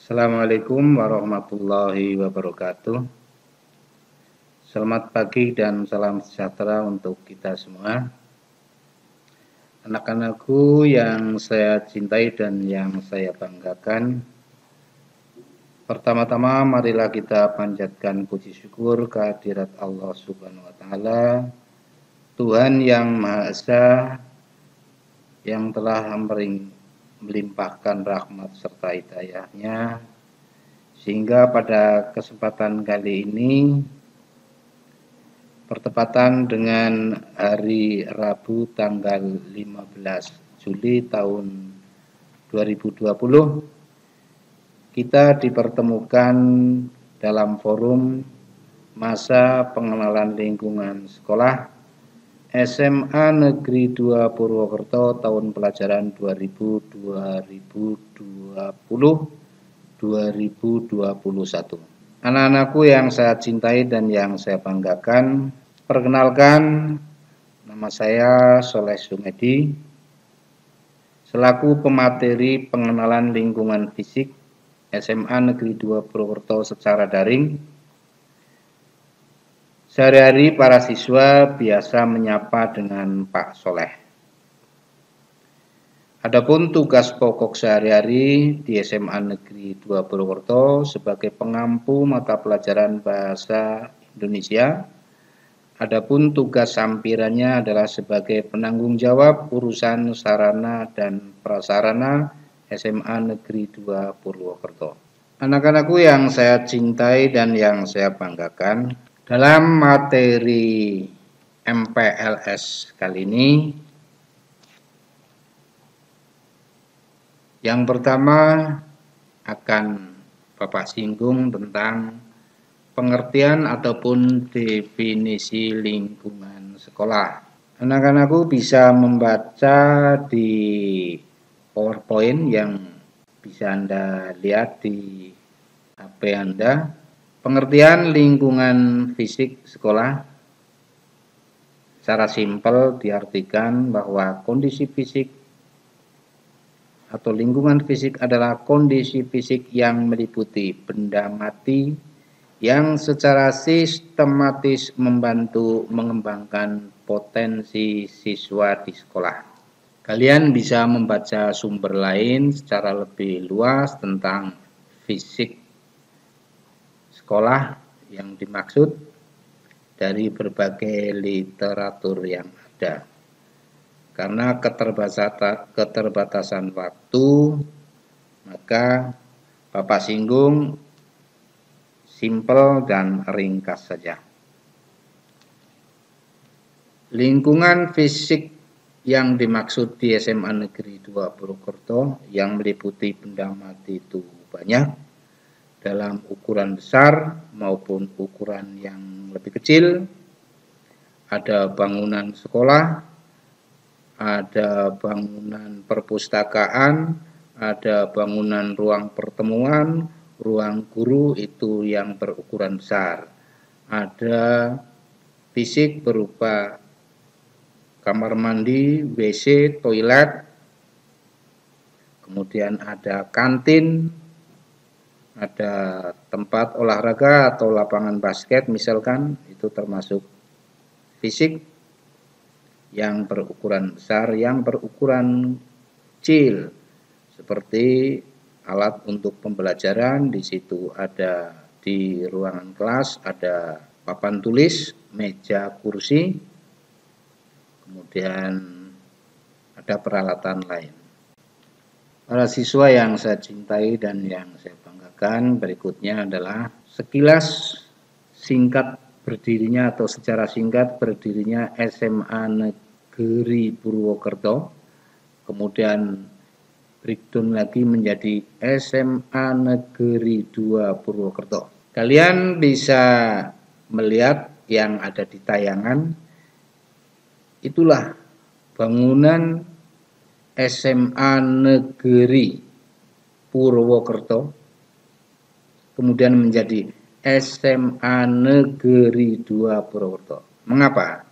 Assalamualaikum warahmatullahi wabarakatuh. Selamat pagi dan salam sejahtera untuk kita semua. Anak-anakku yang saya cintai dan yang saya banggakan, pertama-tama marilah kita panjatkan puji syukur kehadirat Allah Subhanahu wa taala, Tuhan yang Maha Esa, yang telah melimpahkan rahmat serta hidayahnya, sehingga pada kesempatan kali ini bertepatan dengan hari Rabu tanggal 15 Juli tahun 2020, kita dipertemukan dalam forum masa pengenalan lingkungan sekolah SMA Negeri 2 Purwokerto tahun pelajaran 2020-2021. Anak-anakku yang saya cintai dan yang saya banggakan, perkenalkan, nama saya Soleh Sumedi, selaku pemateri pengenalan lingkungan fisik SMA Negeri 2 Purwokerto secara daring. Sehari-hari para siswa biasa menyapa dengan Pak Soleh. Adapun tugas pokok sehari-hari di SMA Negeri 2 Purwokerto sebagai pengampu mata pelajaran Bahasa Indonesia. Adapun tugas sampirannya adalah sebagai penanggung jawab urusan sarana dan prasarana SMA Negeri 2 Purwokerto. Anak-anakku yang saya cintai dan yang saya banggakan, dalam materi MPLS kali ini, yang pertama akan Bapak singgung tentang pengertian ataupun definisi lingkungan sekolah. Anak-anakku bisa membaca di PowerPoint yang bisa Anda lihat di HP Anda. Pengertian lingkungan fisik sekolah secara simpel diartikan bahwa kondisi fisik atau lingkungan fisik adalah kondisi fisik yang meliputi benda mati yang secara sistematis membantu mengembangkan potensi siswa di sekolah. Kalian bisa membaca sumber lain secara lebih luas tentang fisik sekolah yang dimaksud dari berbagai literatur yang ada. Karena keterbatasan waktu, maka Bapak singgung simpel dan ringkas saja. Lingkungan fisik yang dimaksud di SMA Negeri 2 Purwokerto yang meliputi benda mati itu banyak, dalam ukuran besar maupun ukuran yang lebih kecil. Ada bangunan sekolah, ada bangunan perpustakaan, ada bangunan ruang pertemuan, ruang guru itu yang berukuran besar. Ada fisik berupa kamar mandi, WC, toilet, kemudian ada kantin, ada tempat olahraga atau lapangan basket misalkan, itu termasuk fisik yang berukuran besar, yang berukuran kecil seperti alat untuk pembelajaran. Di situ ada di ruangan kelas ada papan tulis, meja, kursi, kemudian ada peralatan lain. Para siswa yang saya cintai dan yang saya banggakan, berikutnya adalah sekilas singkat berdirinya atau secara singkat berdirinya SMA Negeri Purwokerto, kemudian breakdown lagi menjadi SMA Negeri 2 Purwokerto. Kalian bisa melihat yang ada di tayangan, itulah bangunan SMA Negeri Purwokerto, kemudian menjadi SMA Negeri 2 Purwokerto. Mengapa?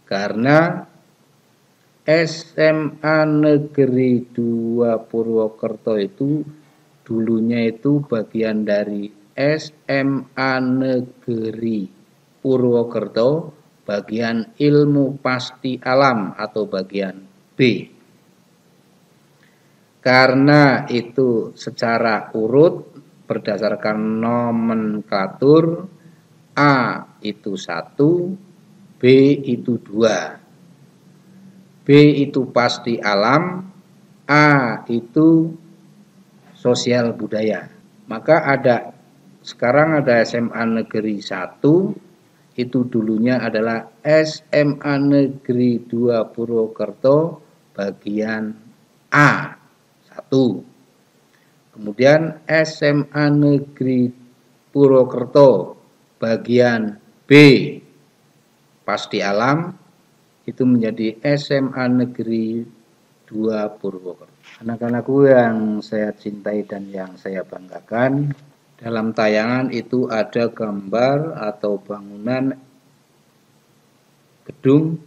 Karena SMA Negeri 2 Purwokerto itu dulunya itu bagian dari SMA Negeri Purwokerto, bagian ilmu pasti alam atau bagian B. Karena itu secara urut berdasarkan nomenklatur, A itu 1, B itu 2. B itu pasti alam, A itu sosial budaya. Maka sekarang ada SMA Negeri 1, itu dulunya adalah SMA Negeri 2 Purwokerto bagian A 1. Kemudian SMA Negeri Purwokerto bagian B pasti alam itu menjadi SMA Negeri 2 Purwokerto. Anak-anakku yang saya cintai dan yang saya banggakan, dalam tayangan itu ada gambar atau bangunan gedung,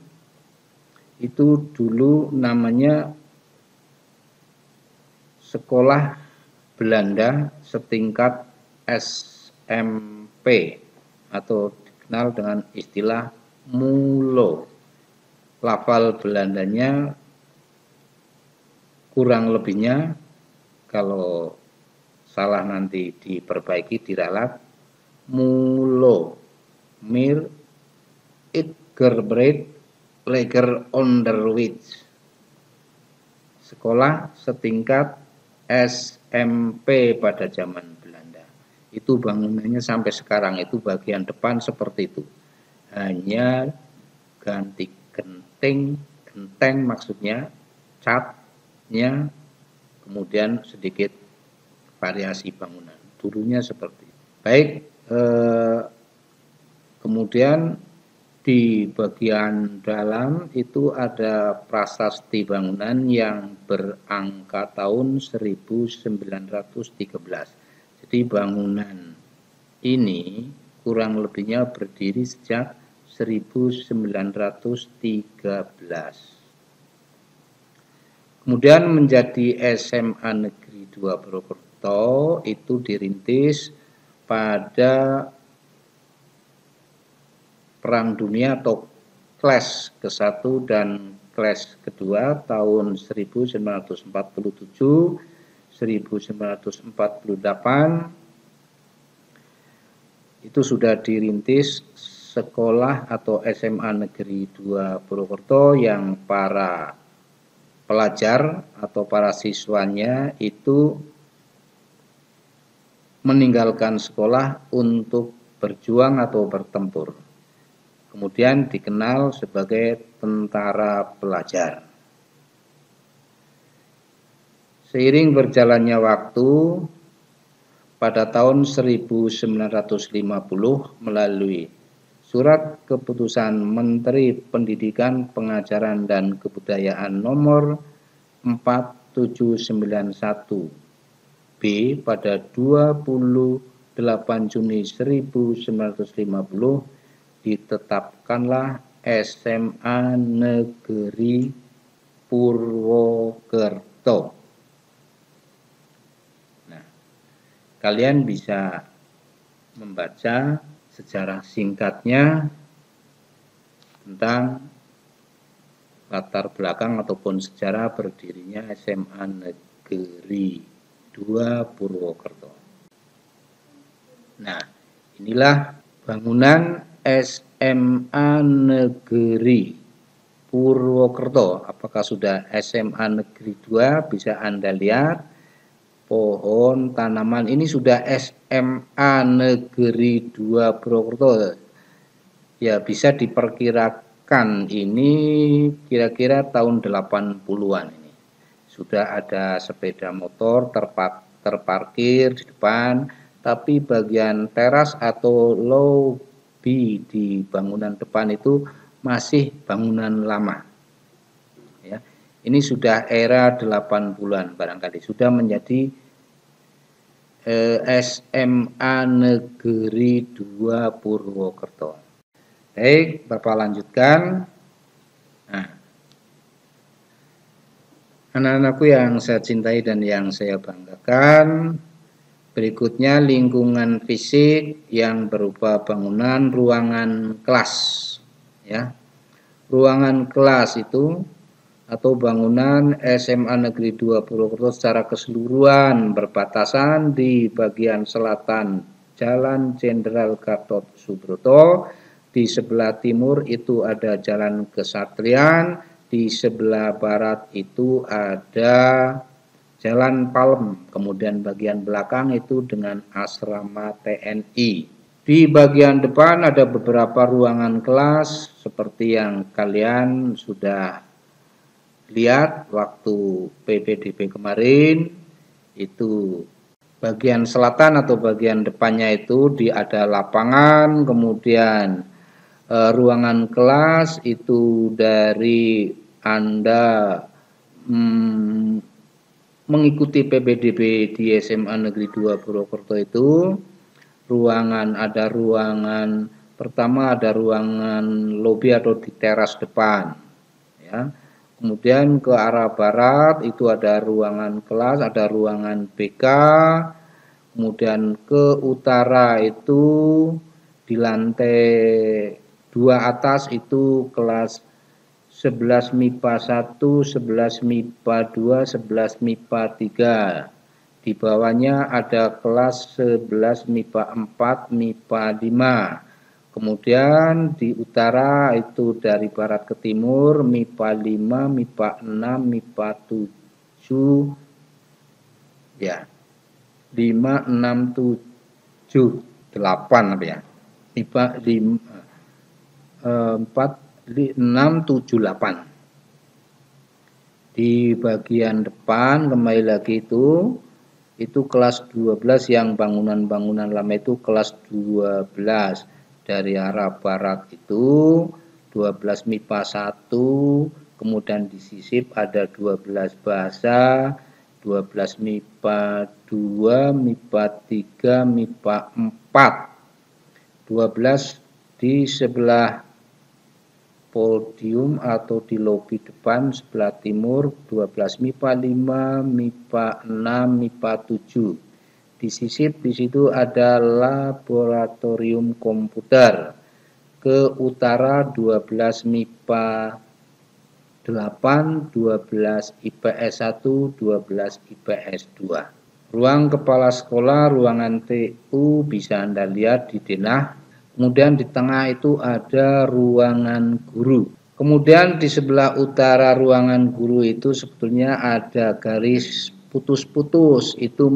itu dulu namanya Sekolah Belanda setingkat SMP atau dikenal dengan istilah MULO. Lafal Belandanya kurang lebihnya, kalau salah nanti diperbaiki, diralat, MULO, Mir it gerbreed leger onderwijs. Sekolah setingkat SMP pada zaman Belanda. Itu bangunannya sampai sekarang, itu bagian depan seperti itu. Hanya ganti genteng maksudnya, catnya, kemudian sedikit variasi bangunan. Dulunya seperti itu. Baik, kemudian di bagian dalam itu ada prasasti bangunan yang berangka tahun 1913. Jadi bangunan ini kurang lebihnya berdiri sejak 1913. Kemudian menjadi SMA Negeri 2 Purwokerto itu dirintis pada Perang Dunia atau Clash ke-1 dan Clash kedua tahun 1947, 1948 itu sudah dirintis sekolah atau SMA Negeri 2 Purwokerto yang para pelajar atau para siswanya itu meninggalkan sekolah untuk berjuang atau bertempur. Kemudian dikenal sebagai tentara pelajar. Seiring berjalannya waktu, pada tahun 1950 melalui Surat Keputusan Menteri Pendidikan, Pengajaran dan Kebudayaan nomor 4791 B pada 28 Juni 1950 ditetapkanlah SMA Negeri Purwokerto. Nah, kalian bisa membaca sejarah singkatnya tentang latar belakang ataupun sejarah berdirinya SMA Negeri 2 Purwokerto. Nah, inilah bangunan SMA Negeri Purwokerto. Apakah sudah SMA Negeri 2? Bisa Anda lihat pohon, tanaman. Ini sudah SMA Negeri 2 Purwokerto. Ya, bisa diperkirakan ini kira-kira tahun 80-an ini. Sudah ada sepeda motor terparkir di depan, tapi bagian teras atau lobby di bangunan depan itu masih bangunan lama. Ya, ini sudah era 80-an barangkali, sudah menjadi SMA Negeri 2 Purwokerto. Baik, Bapak lanjutkan. Nah, anak-anakku yang saya cintai dan yang saya banggakan, Berikutnya lingkungan fisik yang berupa bangunan ruangan kelas. Ya, ruangan kelas itu atau bangunan SMA Negeri 2 Purwokerto secara keseluruhan berbatasan di bagian selatan Jalan Jenderal Gatot Subroto, di sebelah timur itu ada Jalan Kesatrian, di sebelah barat itu ada Jalan Palem, kemudian bagian belakang itu dengan asrama TNI. Di bagian depan ada beberapa ruangan kelas seperti yang kalian sudah lihat waktu PPDB kemarin. Itu bagian selatan atau bagian depannya itu ada lapangan, kemudian ruangan kelas itu dari Anda mengikuti PPDB di SMA Negeri 2 Purwokerto itu ada ruangan pertama, ada ruangan lobi atau di teras depan, ya. Kemudian ke arah barat itu ada ruangan kelas, ada ruangan BK. Kemudian ke utara itu di lantai 2 atas itu kelas 11 MIPA 1, 11 MIPA 2, 11 MIPA 3. Di bawahnya ada kelas 11 MIPA 4, MIPA 5. Kemudian di utara itu dari barat ke timur MIPA 5, MIPA 6, MIPA 7. Ya. 5, 6, 7, 8 ya. MIPA 5, 4, 6, 7, 8. Di bagian depan kembali lagi itu kelas 12 yang bangunan-bangunan lama itu kelas 12. Dari arah barat itu 12 MIPA 1, kemudian disisip ada 12 bahasa, 12 MIPA 2, MIPA 3, MIPA 4. 12 di sebelah podium atau di lobi depan sebelah timur, 12 MIPA 5, MIPA 6, MIPA 7. Disisip di situ ada laboratorium komputer. Ke utara 12 MIPA 8, 12 IPS 1, 12 IPS 2. Ruang kepala sekolah, ruangan TU bisa Anda lihat di denah. Kemudian di tengah itu ada ruangan guru. Kemudian di sebelah utara ruangan guru itu sebetulnya ada garis putus-putus. Itu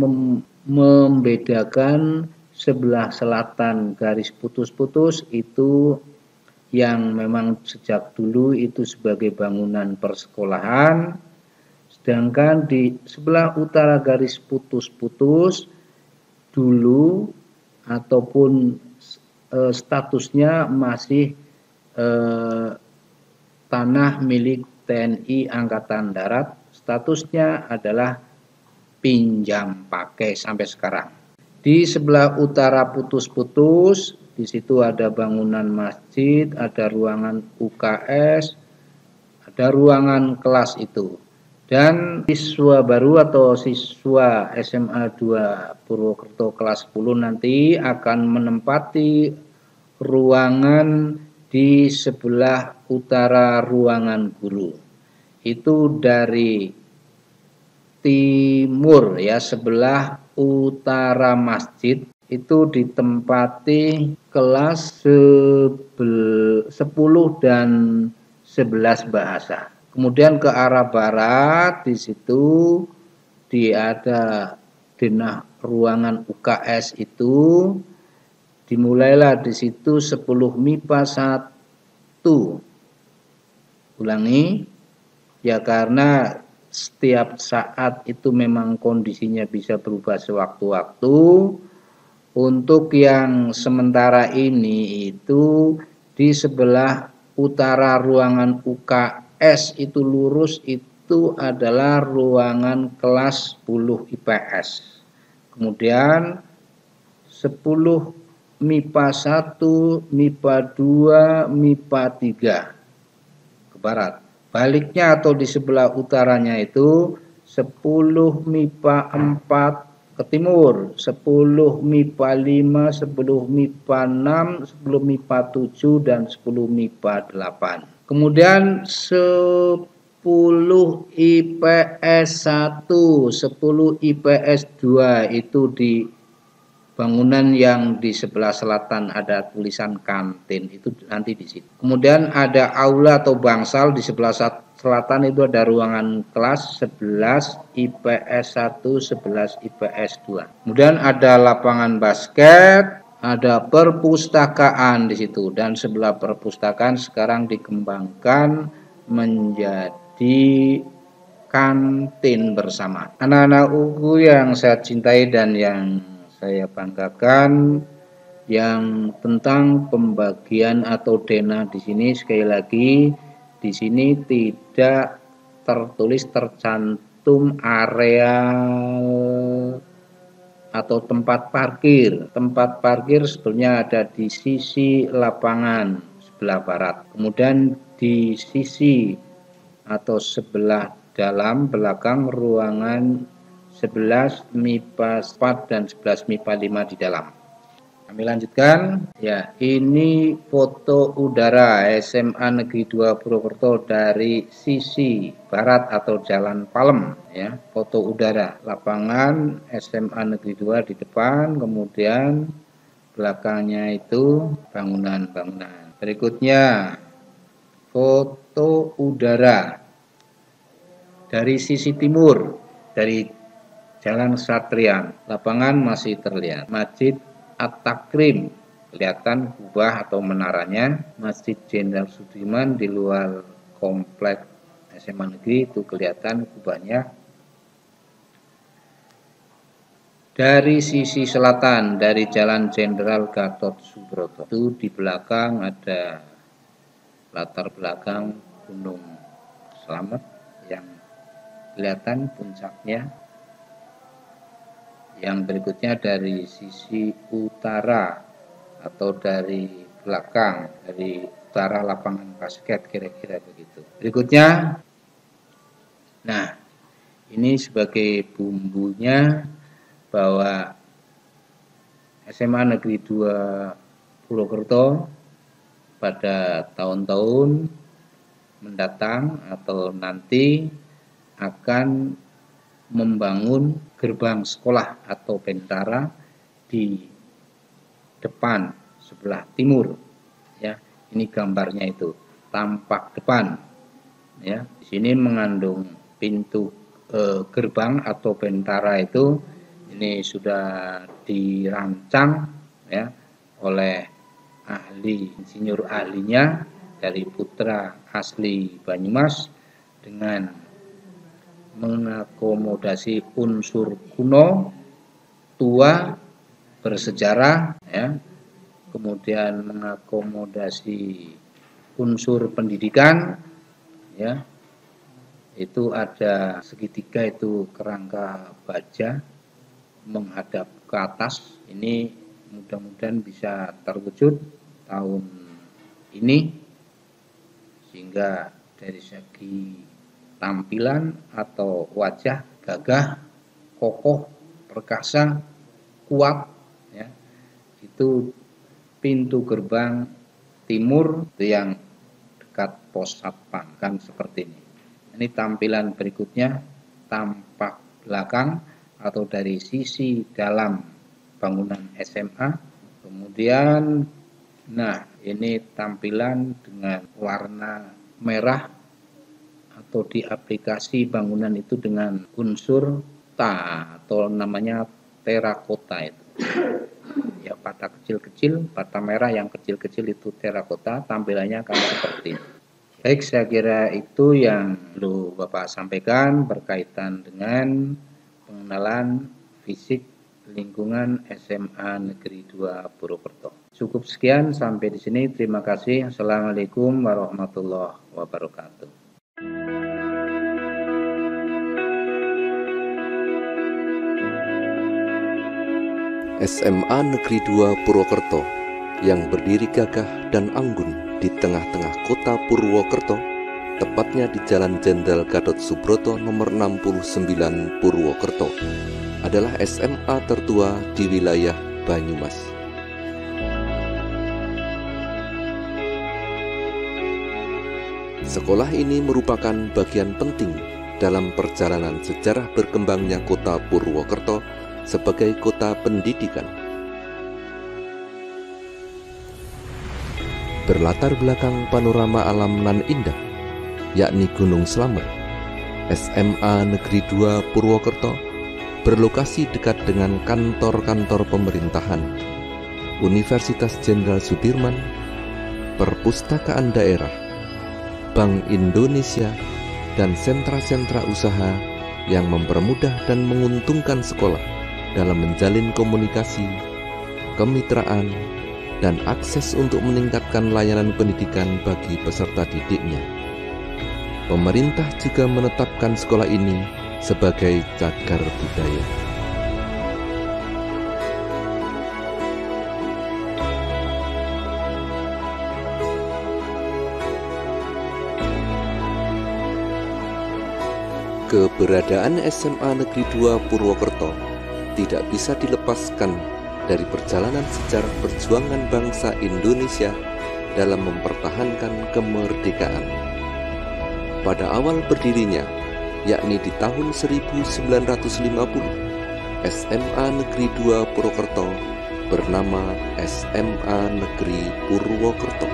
membedakan sebelah selatan garis putus-putus itu yang memang sejak dulu itu sebagai bangunan persekolahan. Sedangkan di sebelah utara garis putus-putus dulu ataupun statusnya masih tanah milik TNI Angkatan Darat, statusnya adalah pinjam pakai sampai sekarang. Di sebelah utara putus-putus, di situ ada bangunan masjid, ada ruangan UKS, ada ruangan kelas itu. Dan siswa baru atau siswa SMA 2 Purwokerto kelas 10 nanti akan menempati ruangan di sebelah utara ruangan guru. Itu dari timur ya, sebelah utara masjid itu ditempati kelas 10 dan 11 bahasa. Kemudian ke arah barat di situ ada denah ruangan UKS itu dimulailah di situ 10 MIPA 1. Ulangi ya, karena setiap saat itu memang kondisinya bisa berubah sewaktu-waktu. Untuk yang sementara ini itu di sebelah utara ruangan UKS itu lurus itu adalah ruangan kelas 10 IPS. Kemudian 10 MIPA 1, MIPA 2, MIPA 3 ke barat. Baliknya atau di sebelah utaranya itu 10 MIPA 4 ke timur, 10 MIPA 5, 10 MIPA 6, 10 MIPA 7, dan 10 MIPA 8. Kemudian 10 IPS 1, 10 IPS 2 itu di bangunan yang di sebelah selatan ada tulisan kantin, itu nanti di situ. Kemudian ada aula atau bangsal di sebelah selatan, itu ada ruangan kelas 11 IPS 1, 11 IPS 2. Kemudian ada lapangan basket, ada perpustakaan di situ, dan sebelah perpustakaan sekarang dikembangkan menjadi kantin bersama. Anak-anak UGU yang saya cintai dan yang saya banggakan, yang tentang pembagian atau denah di sini, sekali lagi di sini tidak tercantum areal atau tempat parkir. Tempat parkir sebetulnya ada di sisi lapangan sebelah barat. Kemudian di sisi atau sebelah dalam belakang ruangan 11 MIPA 4 dan 11 MIPA 5 di dalam. Kami lanjutkan. Ya, ini foto udara SMA Negeri 2 Purwokerto dari sisi barat atau Jalan Palem, ya. Foto udara lapangan SMA Negeri 2 di depan, kemudian belakangnya itu bangunan-bangunan. Berikutnya foto udara dari sisi timur, dari Jalan Satrian. Lapangan masih terlihat. Masjid At-Takrim kelihatan kubah atau menaranya. Masjid Jenderal Sudirman di luar komplek SMA Negeri itu kelihatan kubahnya. Dari sisi selatan, dari Jalan Jenderal Gatot Subroto, itu di belakang ada latar belakang Gunung Slamet yang kelihatan puncaknya. Yang berikutnya dari sisi utara atau dari belakang, dari utara lapangan basket, kira-kira begitu. Berikutnya, nah ini sebagai bumbunya bahwa SMA Negeri 2 Purwokerto pada tahun-tahun mendatang atau nanti akan membangun gerbang sekolah atau bentara di depan sebelah timur, ya. Ini gambarnya itu tampak depan, ya. Di sini mengandung pintu gerbang atau bentara itu, ini sudah dirancang, ya, oleh ahli, insinyur ahlinya dari putra asli Banyumas dengan mengakomodasi unsur kuno, tua, bersejarah, ya. Kemudian mengakomodasi unsur pendidikan, ya. Itu ada segitiga itu kerangka baja menghadap ke atas. Ini mudah-mudahan bisa terwujud tahun ini, sehingga dari segi tampilan atau wajah gagah, kokoh, perkasa, kuat, ya. Itu pintu gerbang timur yang dekat pos satpam, kan seperti ini. Ini tampilan berikutnya, tampak belakang atau dari sisi dalam bangunan SMA. Kemudian, nah ini tampilan dengan warna merah atau di aplikasi bangunan itu dengan unsur atau namanya terakota itu. Ya, bata kecil-kecil, bata merah yang kecil-kecil itu terakota, tampilannya akan seperti ini. Baik, saya kira itu yang perlu Bapak sampaikan berkaitan dengan pengenalan fisik lingkungan SMA Negeri 2 Purwokerto. Cukup sekian, sampai di sini. Terima kasih. Assalamualaikum warahmatullahi wabarakatuh. SMA Negeri 2 Purwokerto yang berdiri gagah dan anggun di tengah-tengah kota Purwokerto, tepatnya di Jalan Jenderal Gatot Subroto nomor 69 Purwokerto, adalah SMA tertua di wilayah Banyumas. Sekolah ini merupakan bagian penting dalam perjalanan sejarah berkembangnya kota Purwokerto sebagai kota pendidikan. Berlatar belakang panorama alam nan indah, yakni Gunung Slamet, SMA Negeri 2 Purwokerto berlokasi dekat dengan kantor-kantor pemerintahan, Universitas Jenderal Sudirman, perpustakaan daerah, Bank Indonesia, dan sentra-sentra usaha yang mempermudah dan menguntungkan sekolah dalam menjalin komunikasi, kemitraan, dan akses untuk meningkatkan layanan pendidikan bagi peserta didiknya. Pemerintah juga menetapkan sekolah ini sebagai cagar budaya. Keberadaan SMA Negeri 2 Purwokerto tidak bisa dilepaskan dari perjalanan sejarah perjuangan bangsa Indonesia dalam mempertahankan kemerdekaan. Pada awal berdirinya, yakni di tahun 1950, SMA Negeri 2 Purwokerto bernama SMA Negeri Purwokerto.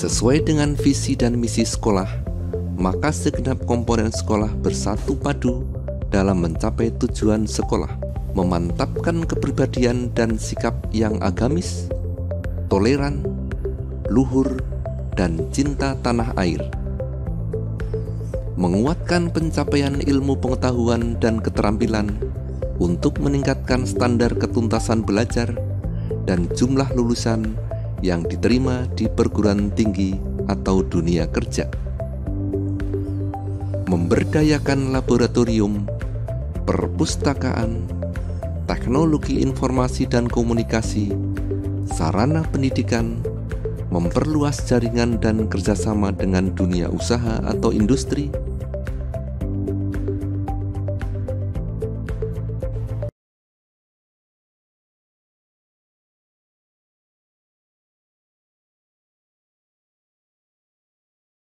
Sesuai dengan visi dan misi sekolah, maka segenap komponen sekolah bersatu padu dalam mencapai tujuan sekolah, memantapkan kepribadian dan sikap yang agamis, toleran, luhur, dan cinta tanah air, menguatkan pencapaian ilmu pengetahuan dan keterampilan untuk meningkatkan standar ketuntasan belajar dan jumlah lulusan yang diterima di perguruan tinggi atau dunia kerja, memberdayakan laboratorium, perpustakaan, teknologi informasi dan komunikasi, sarana pendidikan, memperluas jaringan dan kerjasama dengan dunia usaha atau industri,